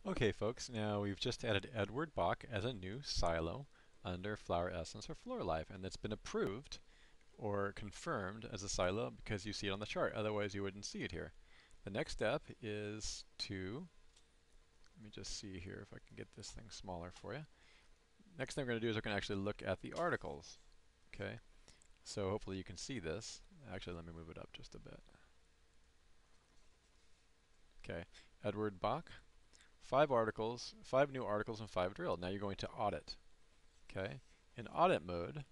Okay, folks, now we've just added Edward Bach as a new silo under Flower Essence or Floor Life, and it's been approved or confirmed as a silo because you see it on the chart. Otherwise, you wouldn't see it here. The next step is let me just see here if I can get this thing smaller for you. Next thing we're going to do is we're going to actually look at the articles. Okay, so hopefully you can see this. Actually, let me move it up just a bit. Okay, Edward Bach. 5 articles, 5 new articles, and 5 drilled. Now you're going to audit. Okay, in audit mode,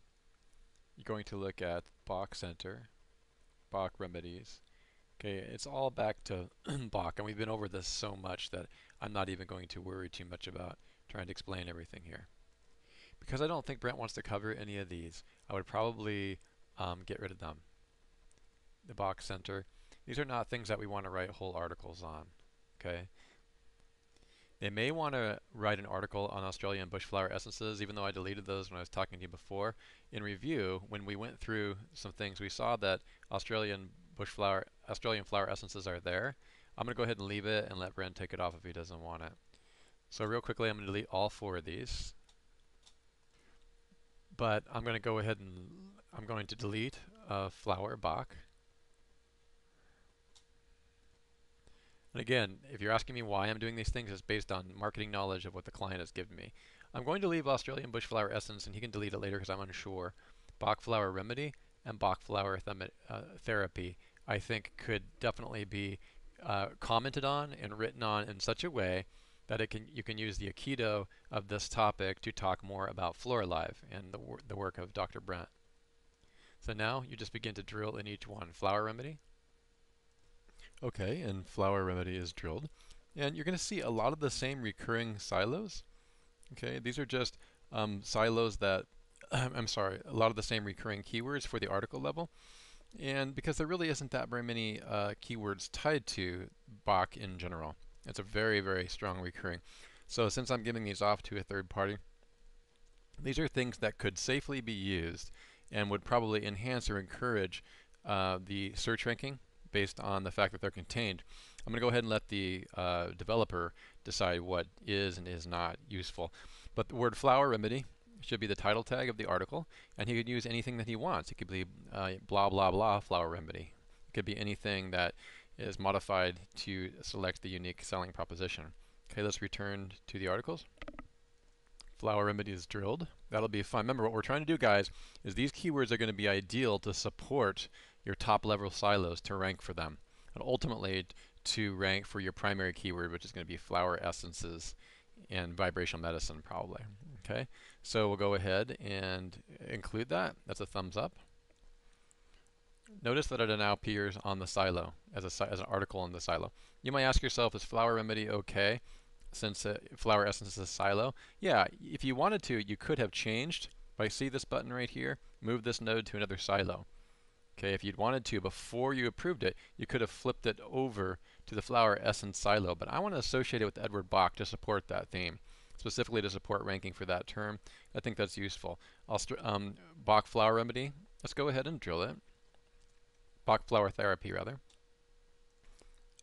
you're going to look at Bach Center, Bach Remedies. Okay, it's all back to Bach, and we've been over this so much that I'm not even going to worry too much about trying to explain everything here. Because I don't think Brent wants to cover any of these, I would probably get rid of them. The Bach Center, these are not things that we want to write whole articles on. Okay. They may want to write an article on Australian bush flower essences, even though I deleted those when I was talking to you before. In review, when we went through some things, we saw that Australian flower essences are there. I'm going to go ahead and leave it and let Brent take it off if he doesn't want it. So real quickly, I'm going to delete all 4 of these. But I'm going to go ahead and I'm going to delete Flower Bach. And again, if you're asking me why I'm doing these things, it's based on marketing knowledge of what the client has given me. I'm going to leave Australian bush flower essence, and he can delete it later because I'm unsure. Bach flower remedy and Bach flower therapy, I think, could definitely be commented on and written on in such a way that you can use the Aikido of this topic to talk more about Floor Life and the work of Dr. Brent. So now you just begin to drill in each one. Flower remedy. Okay, and flower remedy is drilled. And you're going to see a lot of the same recurring silos. Okay, these are just silos that, I'm sorry, a lot of the same recurring keywords for the article level. And because there really isn't that very many keywords tied to Bach in general. It's a very, very strong recurring. So since I'm giving these off to a third party, these are things that could safely be used and would probably enhance or encourage the search ranking based on the fact that they're contained. I'm going to go ahead and let the developer decide what is and is not useful. But the word flower remedy should be the title tag of the article, and he could use anything that he wants. It could be blah blah blah flower remedy. It could be anything that is modified to select the unique selling proposition. Okay, let's return to the articles. Flower remedy is drilled. That'll be fun. Remember, what we're trying to do, guys, is these keywords are going to be ideal to support your top level silos to rank for them, and ultimately to rank for your primary keyword, which is going to be flower essences and vibrational medicine probably. Okay, so we'll go ahead and include that. That's a thumbs up. Notice that it now appears on the silo as an article in the silo. You might ask yourself, is flower remedy okay since flower essence is a silo? Yeah, if you wanted to, you could have changed. By see this button right here, move this node to another silo. Okay, if you'd wanted to, before you approved it, you could have flipped it over to the flower essence silo. But I want to associate it with Edward Bach to support that theme, specifically to support ranking for that term. I think that's useful. Bach flower remedy, let's go ahead and drill it. Bach flower therapy, rather.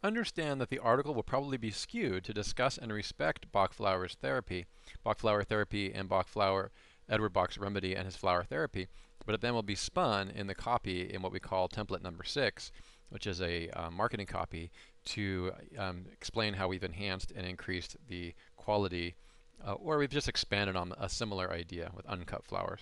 Understand that the article will probably be skewed to discuss and respect Bach flower's therapy, Bach flower therapy and Bach flower, Edward Bach's remedy and his flower therapy, but it then will be spun in the copy in what we call template number 6, which is a marketing copy to explain how we've enhanced and increased the quality, or we've just expanded on a similar idea with uncut flowers.